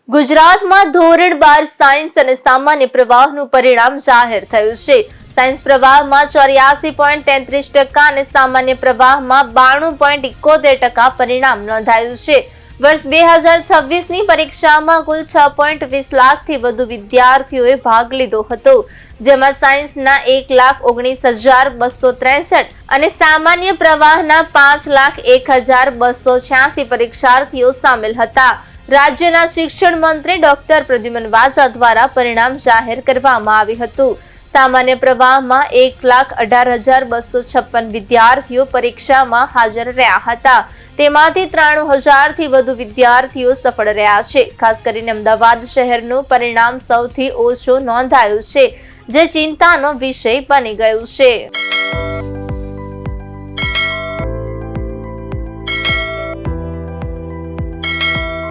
ગુજરાતમાં ધોરણ 12 સાયન્સ અને સામાન્ય પ્રવાહનું પરિણામ જાહેર થયું છે। સાયન્સ પ્રવાહમાં 84.33% અને સામાન્ય પ્રવાહમાં 92.71% પરિણામ નોંધાયું છે। વર્ષ 2026ની પરીક્ષામાં કુલ 6.20 લાખથી વધુ વિદ્યાર્થીઓએ ભાગ લીધો હતો, જેમાં સાયન્સના 1,19,263 અને સામાન્ય પ્રવાહના 5,01,286 પરીક્ષાર્થીઓ સામેલ હતા। રાજ્યના શિક્ષણ મંત્રી ડોક્ટર પ્રદ્યુમન વાજા દ્વારા પરિણામ જાહેર કરવામાં આવ્યું હતું। સામાન્ય પ્રવાહમાં 1,18,256 વિદ્યાર્થીઓ પરીક્ષામાં હાજર રહ્યા હતા। તેમાંથી 93,000થી વધુ વિદ્યાર્થીઓ સફળ રહ્યા છે। ખાસ કરીને અમદાવાદ શહેરનું પરિણામ સૌથી ઓછું નોંધાયું છે, જે ચિંતાનો વિષય બની ગયું છે।